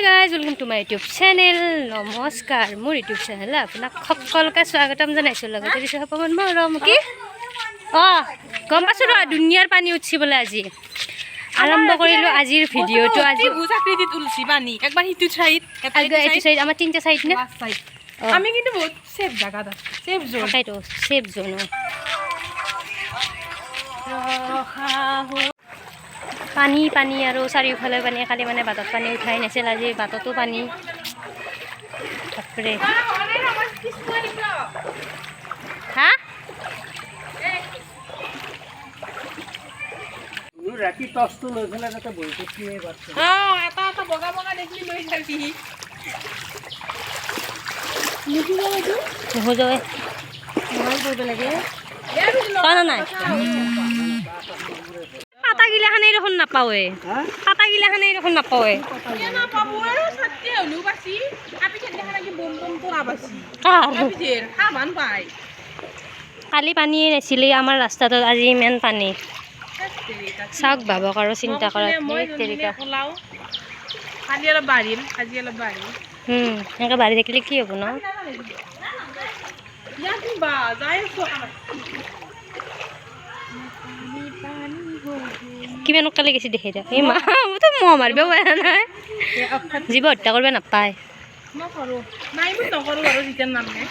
guys, welcome to my YouTube channel. নমস্কাৰ মোৰ YouTube channel আপোনাক সকলোকে স্বাগতম জনাইছো লগতে দিছো পৱন মৰম কি গম পাইছো ৰ দুনিয়াৰ পানী উঠিবলে আজি আৰম্ভ কৰিলো আজিৰ ভিডিওটো আজি বুজাকৃতিত উলছি পানী একবাৰ হিটু সাইড এইটো সাইড আমাৰ তিনটা সাইড না আমি কিন্তু বহুত সেফ জায়গা আছে সেফ জোন তাইতো সেফ জোন পানী পানী আৰু চাৰিওফালে পানী কালি মানে বাটত পানী উঠাই নাছিল আজি বাটতো পানী বাপৰে হা ৰাতি টছটো লৈ পেলাই তাতে বহি থাকিয়ে বাচ্চা এটা এটা বগা বগা দেখলি লৈ যাবি নুহোজৱে নহয় কৰিব লাগে নাই পাতা গিলাখানে দেখোন নাপাৱে পাতা গিলাখানে দেখোন নাপাৱে না পাবো সত্যি হলু বাসি আপি কেনে লাগি বম বম তোরা বাসি আপি যে সামান পাই কালি পানী নাছিলে আমাৰ ৰাস্তাটোত আজি ইমান পানী চাওক ভাবক আৰু চিন্তা কৰক তেৰিকা ওলাও কালি অলপ বাঢ়িল আজি অলপ বাঢ়িল এনেকৈ বাঢ়ি থাকিলে কি হ'ব ন ইয়াতে বা যাই আছো কিমান কালি গেছি দেখি দিয়ক এই মাতো মহ মাৰিব পৰা নাই জীৱ হত্যা কৰিব নাপায় নকৰো নাই মই নকৰো আৰু যেতিয়া নামে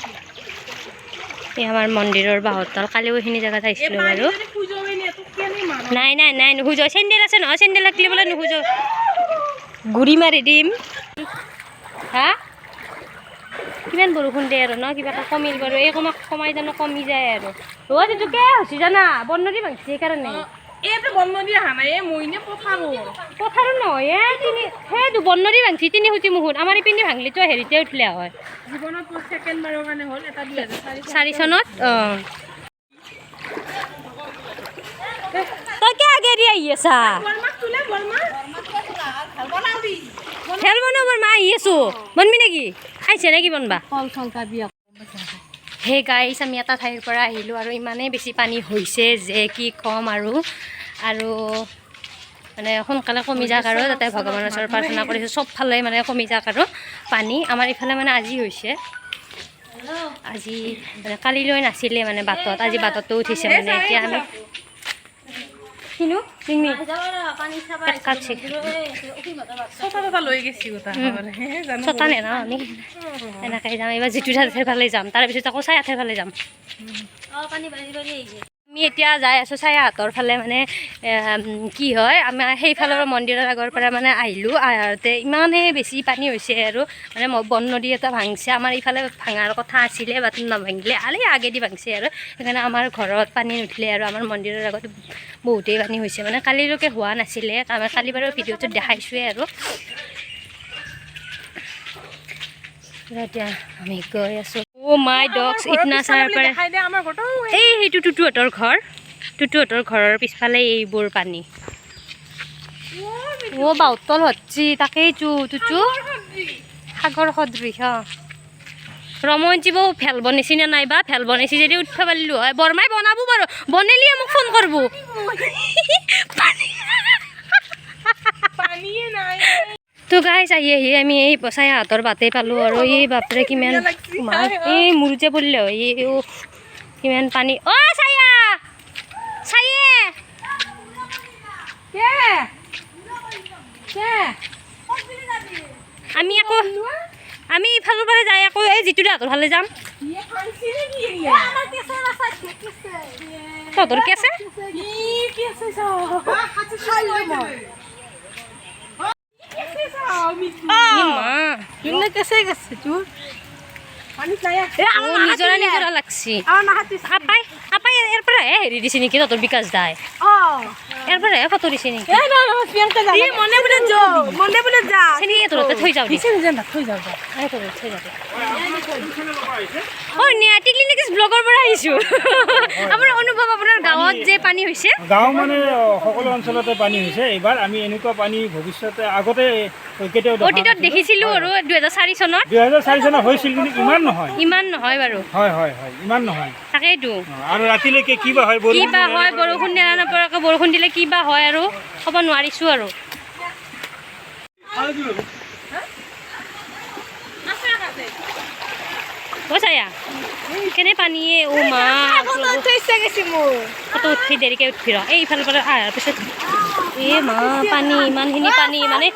এই আমাৰ মন্দিৰৰ বাহতল কালিও এইখিনি জেগাত আহিছিলোঁ বাৰু নাই নাই নাই নুখোজ চেণ্ডেল আছে নহয় চেণ্ডেল লাগিলে বোলে নুখোজ গুৰি মাৰি দিম হা কিমান বৰষুণ দিয়ে আৰু ন কিবা এটা কমিল বাৰু এই কমাই জানো কমি যায় আৰু ৰ'দ এইটো কে হৈছে জানা বননদী ভাঙিছে সেইকাৰণে এইটো বননদী অহা নাই মইনে পথাৰো নহয় সেইটো বননদী ভাঙিছে 3 সুতি মুহুত আমাৰ ইপিনে ভাঙিলেতো হেৰিতে উঠিলে হয় জীৱনত ছেকেণ্ড বাৰৰ কাৰণে হ'ল এটা 2004 চনত তই কে আগে দি আহি আছা খেল বনাবৰ মা আহি আছো বনবি নেকি খাইছে নেকি বনবা হে গাইছ আমি এটা ঠাইৰ পৰা আহিলোঁ আৰু ইমানেই বেছি পানী হৈছে যে কি ক'ম আৰু মানে সোনকালে কমি যাওক আৰু তাতে ভগৱানৰ ওচৰত প্ৰাৰ্থনা কৰিছোঁ চবফালে মানে কমি যাওক আৰু পানী আমাৰ ইফালে মানে আজি হৈছে আজি মানে কালিলৈ নাছিলে মানে বাটত আজি বাটতো উঠিছে মানে এতিয়া আমি কিনো ডিঙি কাটছি ছটা লৈ গেছি ছটা নে ন আমি এনেকৈ যাম এইবাৰ যিটো ঠাইৰ ফালে যাম তাৰপিছত আকৌ ছায়াঠাইৰ ফালে যাম আমি এতিয়া যাই আছোঁ ছায়াহঁতৰ ফালে মানে কি হয় আমাৰ সেইফালৰ মন্দিৰৰ আগৰ পৰা মানে আহিলোঁ আহোঁতে ইমানেই বেছি পানী হৈছে আৰু মানে বননদী এটা ভাঙিছে আমাৰ ইফালে ভাঙাৰ কথা আছিলে বাট নাভাঙিলে আগেদি ভাঙিছে আৰু সেইকাৰণে আমাৰ ঘৰত পানী নুঠিলে আৰু আমাৰ মন্দিৰৰ আগত বহুতেই পানী হৈছে মানে কালিলৈকে হোৱা নাছিলে আমাৰ কালি বাৰু ভিডিঅ'টোত দেখাইছোৱে আৰু এতিয়া আমি গৈ আছোঁ মাই ডগছ ইতনা চাৰ পাৰে এই সেইটো টুটুহঁতৰ ঘৰৰ পিছফালে এইবোৰ পানী বাউতল হচ্ছি তাকেইতো টুটু সাগৰ সদৃশ ৰমঞ্চি বৌ ভেল বনাইছি নে নাইবা ভেল বনাইছি যদি উঠিব পাৰিলোঁ হয় বৰমাই বনাব বাৰু বনালিয়ে মোক ফোন কৰিব তো গাইছ আহি আমি এই ছায়াহঁতৰ বাটেই পালোঁ আৰু এই বাপৰে কিমান এই মোৰ যে পৰিলে হয় কিমান পানী ছায়া আমি ইফালৰ পৰা যাই আকৌ এই যিটো হাতৰ ফালে যাম তহঁতৰ কি আছে নিজৰা লাগছি আপাই ইয়াৰ পৰা হেৰি দিছে নেকি তহঁতৰ বিকাশ দাই ইয়াৰ পৰা ফটো দিছে নেকি থৈ যাওঁ ব্লগৰ পৰা আহিছোঁ আপোনাৰ অনুভৱ আপোনাৰ গাঁৱত যে পানী হৈছে গাঁও মানে সকলো অঞ্চলতে পানী হৈছে এইবাৰ আমি এনেকুৱা পানী ভৱিষ্যতে আগতে অতীতত দেখিছিলোঁ আৰু 2004 চনত হৈছিল কিন্তু ইমান নহয় বাৰু হয় ইমান নহয় তাকেইতো আৰু ৰাতিলৈকে কি বা হয় বৰষুণ দিয়া নপৰাকৈ বৰষুণ দিলে কি বা হয় আৰু ক'ব নোৱাৰিছোঁ আৰু ও চায়া কেনে পানীয়ে ও মা ফটো উঠি দেৰিকৈ উঠি ৰ এইফালৰ পৰা অহাৰ পিছত এ মা পানী ইমানখিনি পানী মানে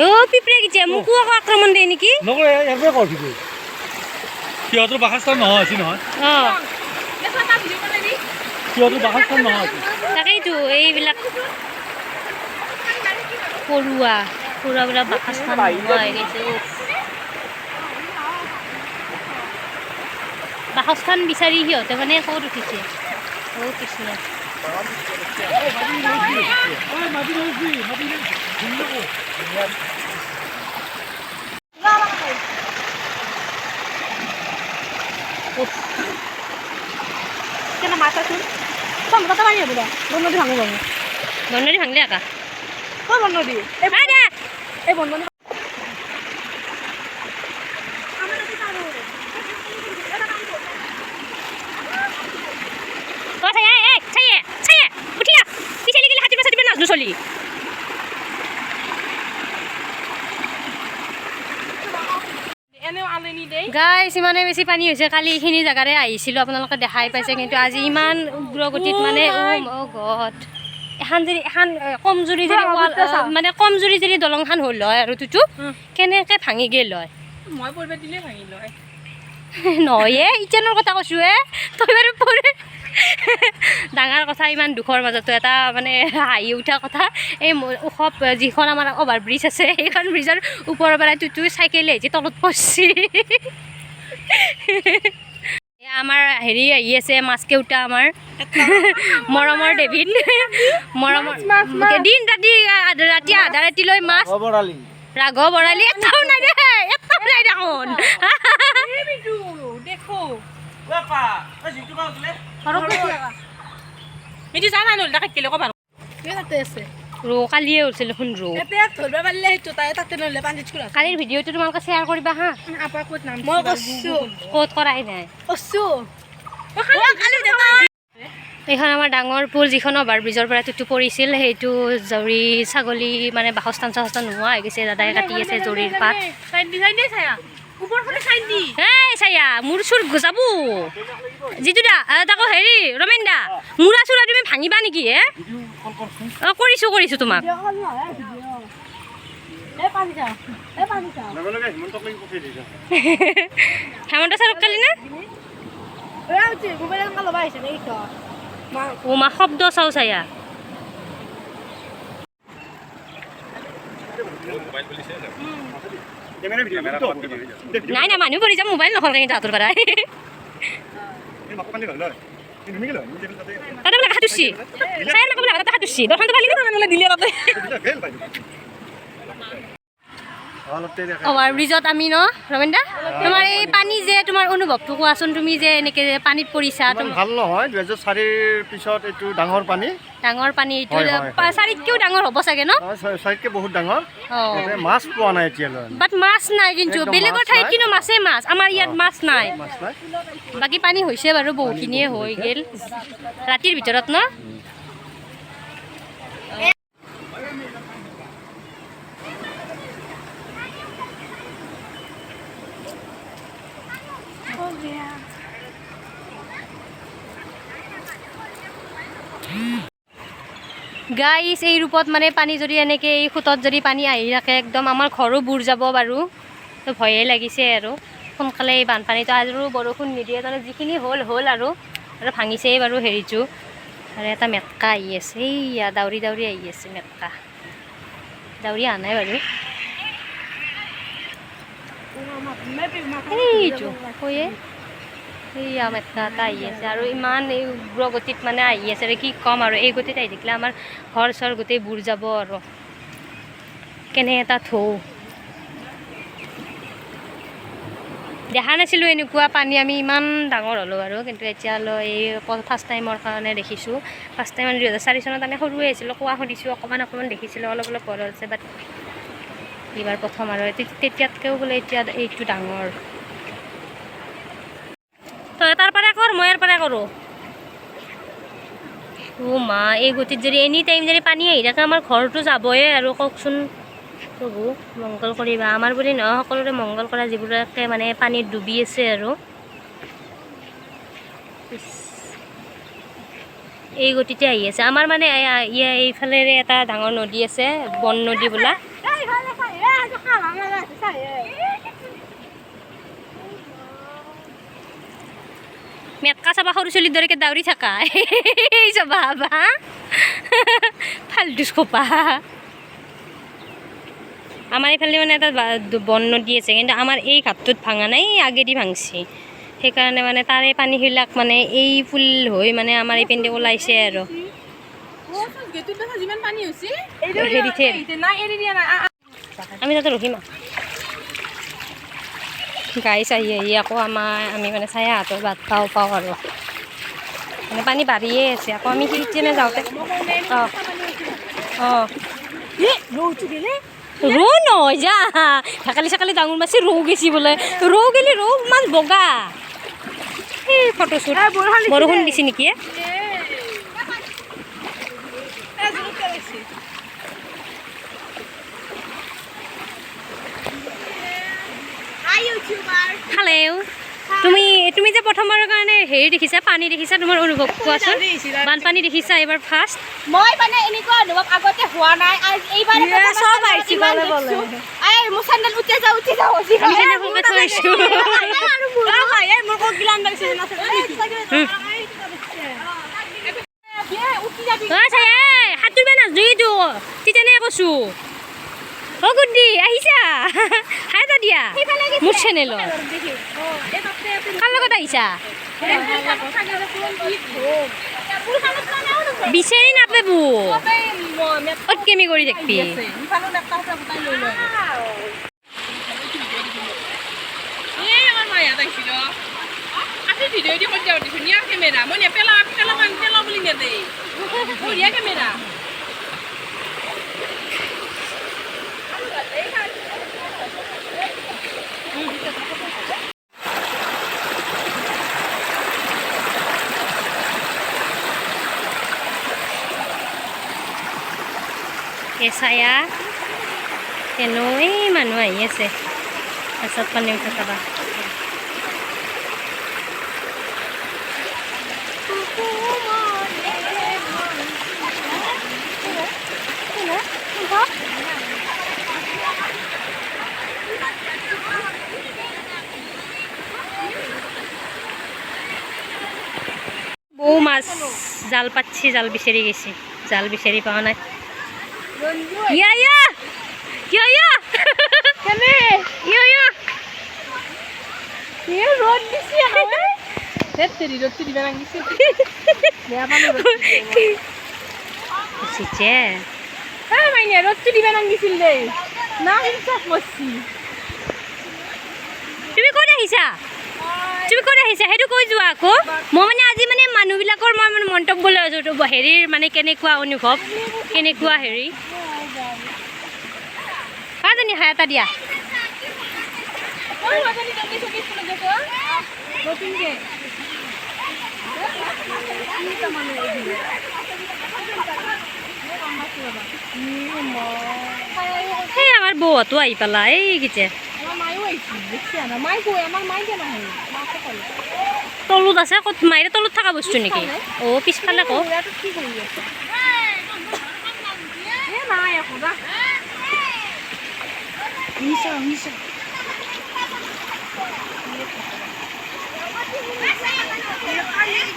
অ' পিঁপৰে গিছে মোকো আকৌ আক্ৰমণ দিয়ে নেকি সিহঁতৰ বাসস্থান নহয় আছিল নহয় অঁ সিহঁতৰ বাসস্থান নহয় তাকেইতো এইবিলাক পৰুৱাবিলাক বাসস্থান নোহোৱা হৈ গৈছে বাসস্থান বিচাৰি সিহঁতে মানে ক'ত উঠিছে বহুত কৃষ্ণ বননদী ভাঙলে আকা চলি গাইছ ইমানে বেছি পানী হৈছে কালি এইখিনি জেগাৰে আহিছিলোঁ আপোনালোকে দেখাই পাইছে কিন্তু আজি ইমান উগ্ৰগতিত মানে গড এখন কমজুৰি যদি মানে কমজুৰি যদি দলংখন হ'ল হয় আৰু তুটো কেনেকৈ ভাঙি গেল হয় মই পৰিব দিলে ভাঙিল হয় নহয় ইটানৰ কথা কৈছোঁ তই বাৰু পৰে ডাঙৰ কথা ইমান দুখৰ মাজতো এটা মানে হাঁহি উঠা কথা এই ওখ যিখন আমাৰ অভাৰ ব্ৰিজ আছে সেইখন ব্ৰিজৰ ওপৰৰ পৰা তুটো চাইকেল আহিছে তলত পৰছি আমাৰ হেৰি আহি আছে মাছ কেউটা আমাৰ মৰমৰ ডেভিড মৰমৰ দিন ৰাতি আধা ৰাতিলৈ মাছ ৰাঘৱ বৰালি এটাও নাই দেখোন দেখো এইটো জানা নল তাকে কেলে ক'বা ৰৌ কালিয়ে উঠিছিল দেখোন ৰৌ কালিৰ ভিডিঅ'টো তোমালোকে শ্বেয়াৰ কৰিবা হা ক'ত কৰাই নাই এইখন আমাৰ ডাঙৰ পুল যিখন অভাৰ ব্ৰিজৰ পৰা তুটো পৰিছিল সেইটো জৰি ছাগলী মানে বাসস্থান চাসস্থান নোহোৱা হৈ গৈছে দাদাই কাটি আছে জৰিৰ পাত এই চায়া মোৰ চুৰ যাব যিটো দা তাকো হেৰি ৰমেন দা মূৰা চূৰা তুমি ভাঙিবা নেকি অঁ কৰিছোঁ তোমাক হেমন্ত ছাৰক কালি না ও মা শব্দ চাও চায়া নাই না মানুহ পৰি যাম মোবাইল নহ'ল কিন্তু হাতৰ পৰা তাতে বোলে খাতুছি চাই নাকো বোলে তাতে খাতুছি দৰ্শনটো পালি না দিলে তাতে অভাৰ ব্ৰিজত আমি ন ৰমেন দা তোমাৰ এই পানী যে তোমাৰ অনুভৱটো কোৱাচোন তুমি যে এনেকৈ পানীত পৰিছা ভাল নহয় 2004 পিছত এইটো ডাঙৰ পানী এইটো 4তকৈও ডাঙৰ হ'ব চাগে ন 4তকৈ বহুত ডাঙৰ মাছ পোৱা নাই এতিয়ালৈ বাট মাছ নাই কিন্তু বেলেগৰ ঠাইত কিন্তু মাছেই মাছ আমাৰ ইয়াত মাছ নাই বাকী পানী হৈছে বাৰু বহুখিনিয়ে হৈ গ'ল ৰাতিৰ ভিতৰত ন গাইছ এই ৰূপত মানে পানী যদি এনেকৈ এই সোঁতত যদি পানী আহি থাকে একদম আমাৰ ঘৰো বুৰ যাব বাৰু তো ভয়ে লাগিছে আৰু সোনকালে এই বানপানীটো আৰু বৰষুণ নিদিয়ে তাৰমানে যিখিনি হ'ল আৰু ভাঙিছেই বাৰু হেৰিটো আৰু এটা মেটকা আহি আছে এইয়া দাউৰি আহি আছে মেটকা দাউৰি অহা নাই বাৰু এইটো কৈয়ে এইয়া মেটকা এটা আহি আছে আৰু ইমান এই উগ্ৰ গতিত মানে আহি আছে আৰু কি ক'ম আৰু এই গতিত আহি থাকিলে আমাৰ ঘৰ চৰ গোটেই বুৰ যাব আৰু কেনে এটা দেখা নাছিলোঁ এনেকুৱা পানী আমি ইমান ডাঙৰ হ'লোঁ আৰু কিন্তু এতিয়ালৈ এই ফাৰ্ষ্ট টাইমৰ কাৰণে দেখিছোঁ ফাৰ্ষ্ট টাইম 2004 চনত আমি সৰুৱে আছিলোঁ কোৱা শুনিছোঁ অকণমান দেখিছিলোঁ অলপ বড় হৈছে বাট এইবাৰ প্ৰথম আৰু তেতিয়াতকৈও বোলে এতিয়া এইটো ডাঙৰ তই তাৰ পৰা কৰ মই ইয়াৰ পৰা কৰোঁ মা এই গতিত যদি এনি টাইম যদি পানী আহি থাকে আমাৰ ঘৰটো যাবই আৰু কওকচোন প্ৰভু মংগল কৰিবা আমাৰ বুলি নহয় সকলোৰে মংগল কৰা যিবোৰকে মানে পানীত ডুবি আছে আৰু এই গতিতে আহি আছে আমাৰ মানে এইফালেৰে এটা ডাঙৰ নদী আছে বন নদী বোলা মেটকা চাবা সৰু চলিৰ দৰেকে দাউৰি থাকা এই চাবা বা ফাল্টুচ খোপা আমাৰ এইফালে মানে এটা বন নদী আছে কিন্তু আমাৰ এই ঘাটটোত ভাঙা নাই আগেদি ভাঙছি সেইকাৰণে মানে তাৰে পানীবিলাক মানে এই ফুল হৈ মানে আমাৰ এই পিন্ধি ওলাইছে আৰু আমি তাতে ৰখিম গাই চাহি আহি আকৌ আমি মানে চাই হাতৰ ভাত পাওঁ আৰু মানে পানী বাঢ়িয়ে আছে আকৌ আমি কিটচেনে যাওঁতে ৰৌ নহয় যা ঢাকালি চাকালি ডাঙৰ মাছি ৰৌ গেছি বোলে ৰৌ গেলি ৰৌ মাছ বগা এই ফটোশ্বুট বৰষুণ দিছে নেকি হেল্ল' তুমি যে প্ৰথমবাৰৰ কাৰণে হেৰি দেখিছা পানী দেখিছা তোমাৰ অনুভৱ কোৱাচোন বানপানী দেখিছা এইবাৰ ফাৰ্ষ্ট মই মানে এনেকুৱা অনুভৱ আগতে হোৱা নাই এইবাৰ চব আহিছে এই মোৰ চেণ্ডেল উঠি যাওঁ আমি কেনেকৈ থৈছোঁ সাঁতুৰিব নাজুৰিতো তিতানে কৈছোঁ অ গুড্ডি আহিছা হাই এটা দিয়া মোৰ চেনেলত কাৰ লগত আহিছা বিচাৰি নাপাব অতকেমি কৰি থাকিবি ধুনীয়া কেমেৰা মই নেপেলা বুলি নেদে বঢ়িয়া কেমেৰা এচায়া তেনেই মানুহ আহি আছে তাৰপিছত পানী উঠা চাবা বৌ মাছ জাল পাতছি জাল বিচাৰি গৈছে জাল বিচাৰি পোৱা নাই তুমি ক'ত আহিছা সেইটো কৈ যোৱা আকৌ মই মানে আজি মানে মানুহবিলাকৰ মই মানে মন্তব্য লৈ আছোঁ হেৰিৰ মানে কেনেকুৱা অনুভৱ কেনেকুৱা হেৰি পাঁচজনী হাই এটা দিয়া সেই আমাৰ বৌহঁতো আহি পালা এইকেইটা তলত আছে ক'ত মাইৰে তলত থকা বস্তু নেকি অ পিছফালে কওঁ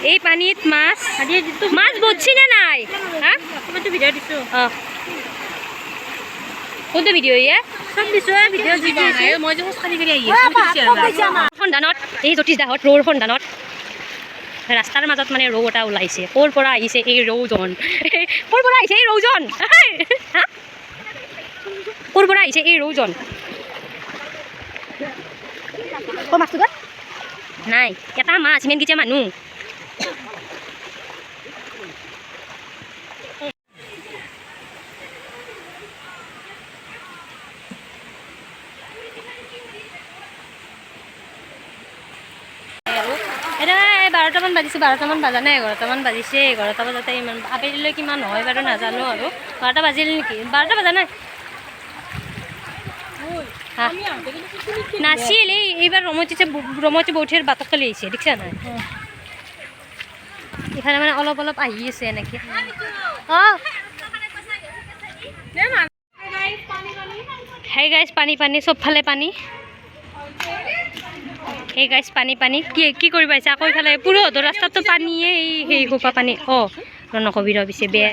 এই পানীত মাছ বচছি নে নাই হা ভিডিঅ' দিছোঁ অঁ কোনটো ভিডিঅ' চব দিছোঁ মই যে খোজকাঢ়ি কৰি আহি সন্ধানত এই জ্যোতিষ দাহঁত ৰৌৰ সন্ধানত ৰাস্তাৰ মাজত মানে ৰৌ এটা ওলাইছে ক'ৰ পৰা আহিছে এই ৰৌজন ক'ৰ পৰা আহিছে এই ৰৌজন ক'ৰ পৰা আহিছে এই ৰৌজন মাছটো নাই এটা মাছ ইমানকেইটা মানুহ 12টামান বাজিছে, 12টামান বাজা নাই, 11টামান বাজিছে। 11টা বজাতে ইমান আবেলিলৈ কিমান হয় বাৰু নাজানো আৰু 12টা বাজিল নেকি? 12টা বাজা নাই হা আমি আহোঁতে কিন্তু পিকনিক নাছিল। এইবাৰ ৰমতি বৌঠিৰ বাটত খালি আহিছে, দেখিছা নাই? ইফালে মানে অলপ অলপ আহি আছে এনেকৈ। অঁ হেই গাইজ, পানী পানী, চবফালে পানী। সেই গাইজ পানী পানী, কি কৰিব আহিছে আকৌ ইফালে পুৰহঁতৰ ৰাস্তাততো পানীয়ে, সেই সোপা পানী। অঁ নকবি ৰ, পিছে বেয়া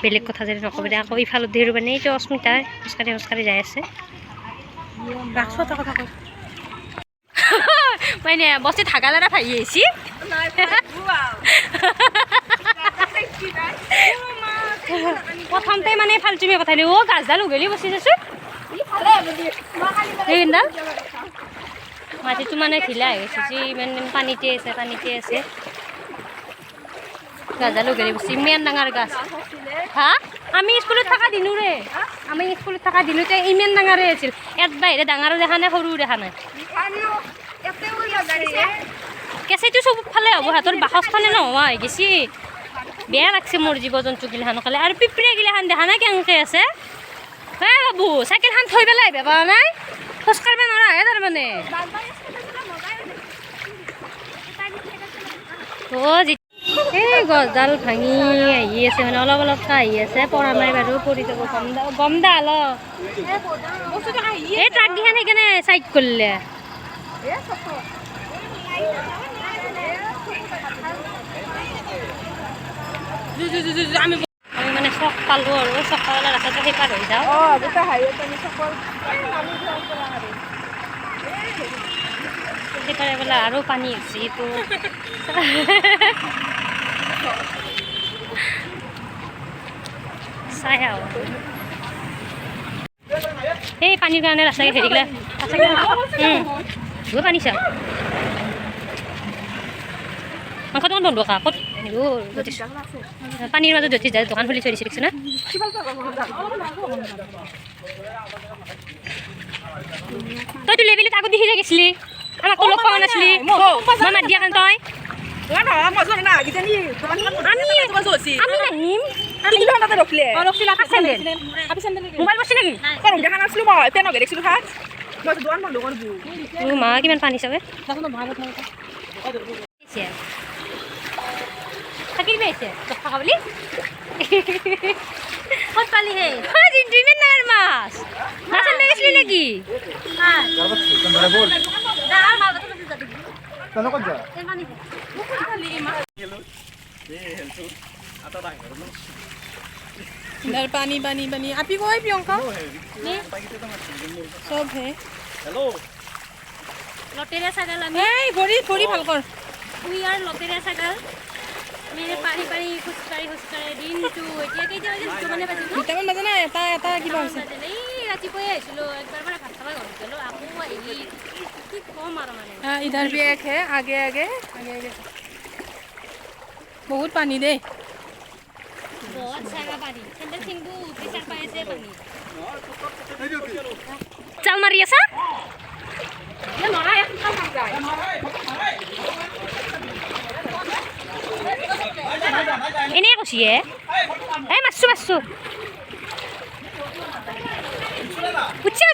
বেলেগ কথা যদি নকবি দে। আকৌ ইফালত ধীৰ পানী, এইটো অস্মিতা খোজকাঢ়ি যাই আছে। ৰাখছো এটা কথা কৈ মানে বস্তি থাকা দ্বাৰা ভাঙি আহিছি। প্ৰথমতে মানে ফালচুমি কথা দিওঁ। অ' গাছডাল উঘালি বসি চাচোন, এইডাল মাটিটো মানে ঢিলা হৈ গৈছে যি ইমান পানীতে আছে গাছডাল উঘালি বসি। ইমান ডাঙৰ গাছ। হা আমি স্কুলত থকা দিনোৰে, আমি স্কুলত থকা দিনোতে ইমান ডাঙৰে আছিল। ইয়াত বাহিৰে ডাঙৰো দেখা নাই, সৰুও দেখা নাই। কেঁচাইটো চবফালে হ'ব, সিহঁতৰ বাসস্থানে নোহোৱা হৈ গৈছি। বেয়া লাগছে মোৰ জীৱ জন্তুগিলাখান খালে। আৰু পিঁপড়াগিলাখান দেখা নাই কেনেকৈ আছে। হে বাবু, চাইকেলখন থৈ পেলাই আহিব পৰা নাই, খোজ কাঢ়িব নোৱাৰা তাৰমানে। এই গছডাল ভাঙি আহি আছে, মানে অলপ অলপকৈ আহি আছে, পৰা নাই বাৰু, পৰি যাব গমডাল। এই ট্ৰাককেইখন সেইকাৰণে চাইড কৰিলে। আমি মানে চখ পালোঁ আৰু চখ পালে ৰাস্তাটো সেই পাৰ হৈ যাওঁ। সেইপাৰে বোলে আৰু পানী হৈছে এইটো। চাই আহোঁ এই পানীৰ কাৰণে ৰাস্তাকে হেৰিগিলা পানী চাওঁ। মাংসটো বন্ধ কা ক'ত পানীৰ মাজত জ্যোতি যায়, দোকান খুলি থৈ দিছে দেখিছে না? তইতো লেবেলিত আগত দেখি গৈছিলি, আমাকতো লগ পোৱা নাছিলি। মই মাত দিয়া কাৰণে তই মোবাইল বস্তু নেকি? মা কিমান পানী চাবে থাকিবি আহিছে থকা বুলি ক'ত পালি হে? ইমান ডাঙৰ মাছ মাছ আনিব গৈছিলি নেকি? पानी पानी पानी आपी को है प्रियंका सब है हेलो লটেৰিয়া ছাগাল আমি এই ভৰি ভৰি ভাল কৰ উই আৰ লটেৰিয়া ছাগাল। আমি পানী পানী খোজকাঢ়ি দিনটো। এতিয়া কেইটা বাজিল? মানে বাজিল দুটামান বাজে না এটা এটা কিবা হৈছে এই ৰাতিপুৱাই আহিছিলোঁ, একবাৰ মানে ভাত খাব ঘৰত গ'লোঁ, আকৌ আহি কি ক'ম আৰু মানে। इधर भी एक है आगे आगे आगे आगे बहुत पानी दे বহুত জাগা পানী চেণ্ডেল চিংবু প্ৰেছাৰ পাই আছে পানী। জাল মাৰি আছা? এনেই কৈছি এই মাৰছো উচ্চা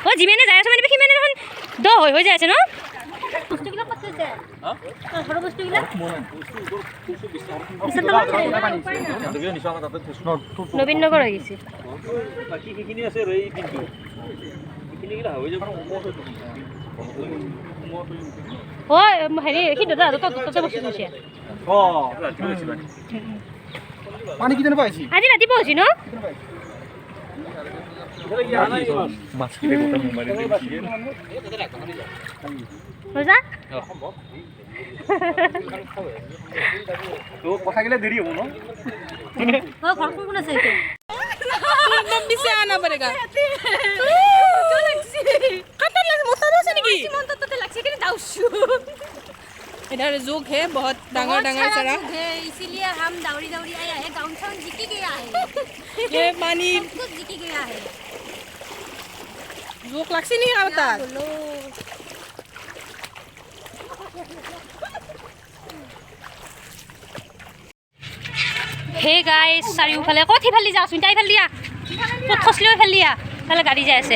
অ' যিমানে যাই আছে মানে সিমানে দেখোন দ হৈ যাই আছে ন বস্তুবিলাক। ক'ত গৈছে ঘৰৰ বস্তুবিলাক? নবীন নগৰ হৈ গৈছে। অ' হেৰি সি দাদা তাতে বস্তু থৈছে। পানী কিনে পাইছি আজি ৰাতিপুৱা হৈছে ন? কথাগিলা দেৰি হ'ব ন? ঘৰ কোন আছে? एकदम भी से आना पड़ेगा खतर लग मोटा से नहीं इधर जोक है बहुत डांगर डांगर सारा है, इसीलिए हम दौड़ी आए हैं। गाँव से जीती गया है, ये पानी कुछ जीती गया है। जोक लग से नहीं आता बोलो হে গাইছ চাৰিওফালে ক'ত সিফালে যাচোন তাই ফালে দিয়া ক'ত খচলিও ফালে দিয়া ফালে গাড়ী যাই আছে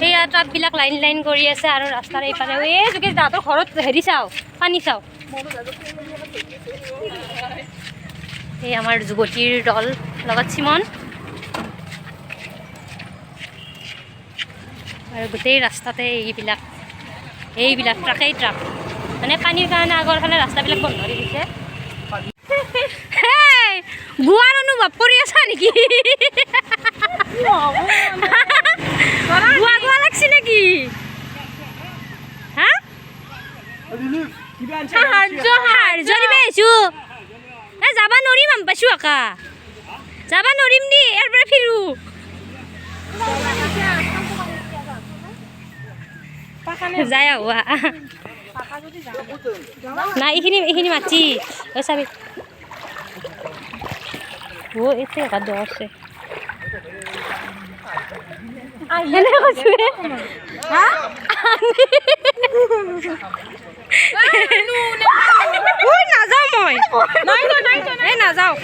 সেয়া ট্ৰাকবিলাক লাইন লাইন কৰি আছে আৰু ৰাস্তাৰ এইফালে এই যোগেশ দাহঁতৰ ঘৰত হেৰি চাওঁ পানী চাওঁ এই আমাৰ যুৱতীৰ দল লগত চিমন আৰু গোটেই ৰাস্তাতে এইবিলাক ট্ৰাকেই ট্ৰাক মানে পানীৰ কাৰণে আগৰ ফালে ৰাস্তাবিলাক বন্ধ কৰি দিছে গোৱাৰ অনুভৱ কৰি আছা নেকি গোৱা গোৱা লাগছে নেকি হা সাহাৰ্য দিব আহিছোঁ এই যাব নোৱাৰিম আমি পাইছোঁ আকা যাব নোৱাৰিম নি ইয়াৰ পৰা ফিৰোঁ যাই আহোঁ নাই এইখিনি মাতি ঐ চাবি এতিয়া এটা দ আছে নাযাওঁ মই নাযাওঁ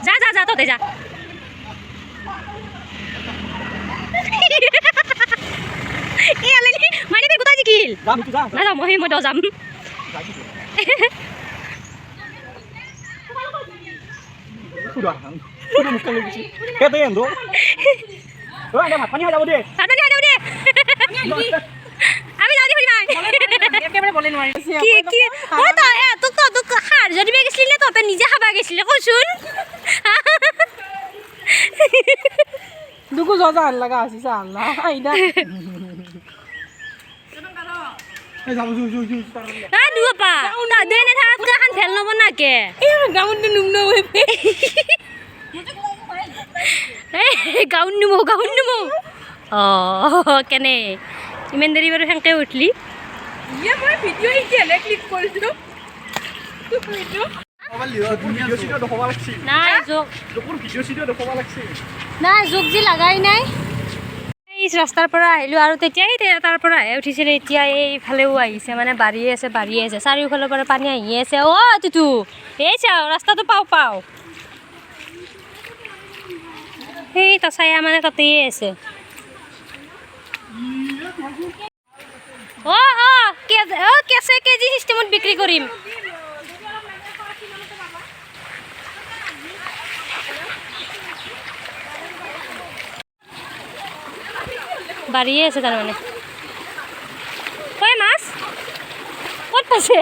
যা যা যা ততে যা মানে গোটাই জিকিল নাযাওঁ মই দ যাম পানী হৈ যাব দে আমি যাওঁ তোক সাৰ যদি গৈছিলি তহঁতে নিজে খাবা গৈছিলে কচোন দুগু জজা আন লাগা আছিস আল্লাহ আইনা দুপা দেনে থাকাত এখন ফেল নব নাকে গাউন নুম নই গাউন নিমো অ কেনে ইমান দেৰি বাৰু সেনেকৈ উঠলি ইয়ে মই ভিডিঅ' এতিয়ালে ক্লিক কৰিছোঁ নাই জোক যি লাগাই নাই এই ৰাস্তাৰ পৰা আহিলোঁ আৰু তেতিয়াই তাৰ পৰাহে উঠিছিলে এতিয়া এইফালেও আহিছে মানে বাঢ়িয়ে আছে চাৰিওফালৰ পৰা পানী আহি আছে তিতু এই চাওঁ ৰাস্তাটো পাওঁ সেই তচায়া মানে তাতেই আছে কেঁচে কেজি চিষ্টেমত বিক্ৰী কৰিম বাঢ়িয়ে আছে তাৰমানে মাছ ক'ত পাইছে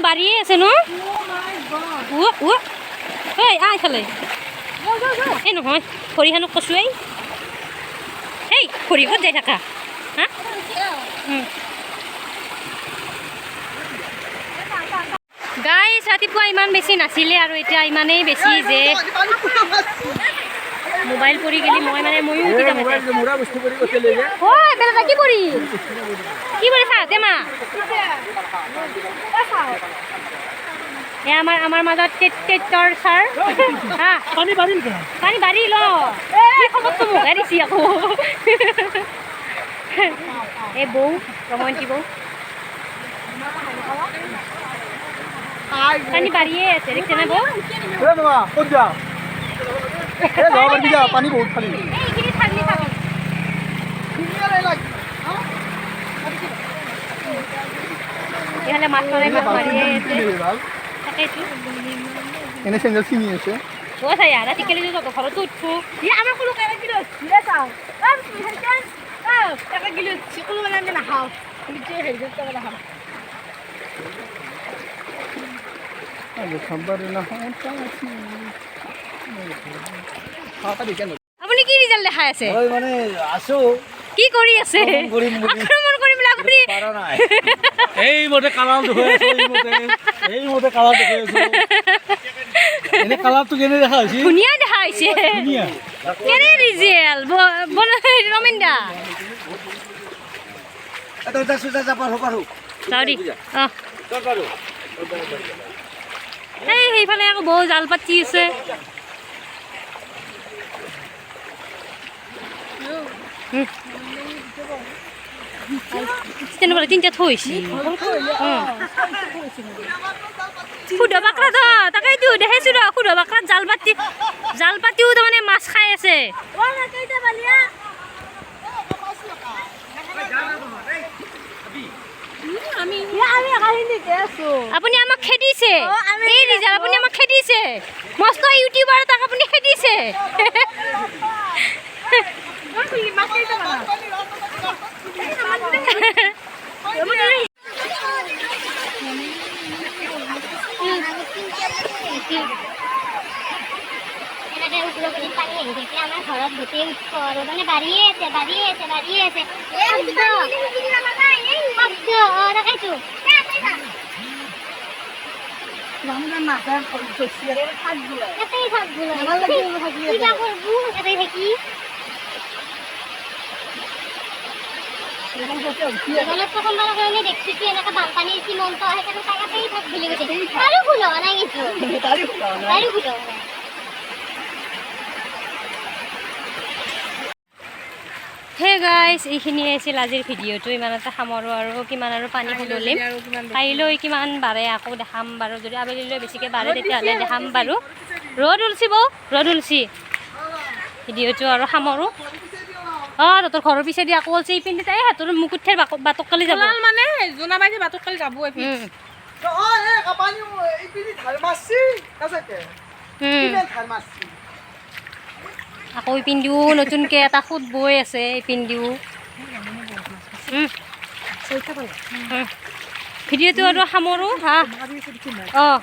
বাঢ়িয়ে আছে ন এইফালে এই নহয় খৰিখানক কচুৱাই এই খৰি ক'ত যাই থাকা হা গাইছ ৰাতিপুৱা ইমান বেছি নাছিলে আৰু এতিয়া ইমানেই বেছি যে মোবাইল পৰি গেলি ময়ো কি কৰি চাওঁতে মা আমাৰ মাজত টেটৰ ছাৰ হা পানী বাঢ়ি ল খবৰটো মোকহে দিছি আকৌ এই বৌ ৰমন্তী বৌ পানী বাঢ়িয়ে আছে দেখিছেনে বৌ পানী বহুত খালি এইফালে মাছ মাৰিয়ে আছে তাকেইতো এনে চেণ্ডেল ছিঙি আছে চাই ৰাতিকালি যত ঘৰতো উঠবো আমাৰ কোনো চাওঁ কোনো মানে আমি নাখাওঁ আপুনি কি ৰিজাল্ট দেখাই আছে মানে আছো কি কৰি আছে আক্ৰমণ কৰিম আপুনি এইমতে কালাৰ দেখুৱাই আছো এইমতে কালাৰ দেখুৱাই আছো এনে কালাৰটো কেনে দেখা হৈছে ধুনীয়া দেখা হৈছে ধুনীয়া কেনে ৰিজাল্ট ৰমেন্দা চাউৰি সেইফালে আকৌ বৌ জাল পাতি আছে তেনেকুৱা তিনিটা থৈছে সুধা বাকৰাত তাকেইতো দেখাইছো ৰ সুধা বাকৰাত জাল পাতিও তাৰমানে মাছ খাই আছে আপুনি আমাক খেদিছে এই ৰিজাল্ট আপুনি আমাক খেদিছে মস্ত ইউটিউবাৰ তাক আপুনি খেদিছে আমাৰ ঘৰত গোটেই মানে বাঢ়িয়ে আছে প্ৰথমবাৰৰ কাৰণে দেখিছো কি এনেকুৱা বানপানীৰ সীমন্ত সেইকাৰণে তাকেই থাক বুলি কৈছে তাৰো ভুল হোৱা নাই কিন্তু তাৰো ভুল হোৱা নাই হে গাইজ এইখিনিয়ে আছিল আজিৰ ভিডিঅ'টো ইমানতে সামৰোঁ আৰু কিমান আৰু পানী সললিম কাইলৈ কিমান বাঢ়ে আকৌ দেখাম বাৰু যদি আবেলিলৈ বেছিকৈ বাঢ়ে তেতিয়াহ'লে দেখাম বাৰু ৰ'দ ওলছি বৌ ৰ'দ ওলছি ভিডিঅ'টো আৰু সামৰোঁ অঁ তহঁতৰ ঘৰৰ পিছেদি আকৌ ওলছি ইপিনে তাই সিহঁতৰ মুকুট ঠাইৰ বাটক কালি যাব মানে জোনা বাইদেউ বাটক কালি যাব আকৌ ইপিন্দিও নতুনকৈ এটা সোঁত বৈ আছে ইপিন্দিও ভিডিঅ'টো আৰু সামৰোঁ হা অঁ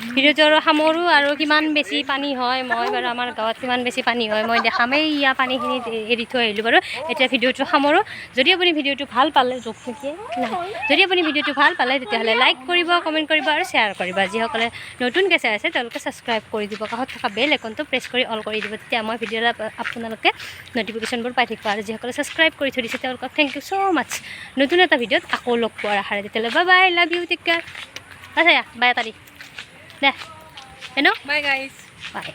ভিডিঅ'টো আৰু সামৰোঁ আৰু কিমান বেছি পানী হয় মই বাৰু আমাৰ গাঁৱত কিমান বেছি পানী হয় মই দেখামেই ইয়াৰ পানীখিনি এৰি থৈ আহিলোঁ বাৰু এতিয়া ভিডিঅ'টো সামৰোঁ যদি আপুনি ভিডিঅ'টো ভাল পালে যদি আপুনি ভিডিঅ'টো ভাল পালে তেতিয়াহ'লে লাইক কৰিব কমেণ্ট কৰিব আৰু শ্বেয়াৰ কৰিব যিসকলে নতুনকৈ চাই আছে তেওঁলোকে ছাবস্ক্ৰাইব কৰি দিব কাষত থকা বেল আইকনটো প্ৰেছ কৰি অল কৰি দিব তেতিয়া মই ভিডিঅ'ত আপোনালোকে নটিফিকেশ্যনবোৰ পাই থাকিব আৰু যিসকলে ছাবস্ক্ৰাইব কৰি থৈ দিছে তেওঁলোকক থেংক ইউ ছ' মাছ নতুন এটা ভিডিঅ'ত আকৌ লগ পোৱাৰ আশাৰে তেতিয়াহ'লে bye bye love you take care আচ্ছা বাই এটা দি দে হেনো বাই গাইজ বাই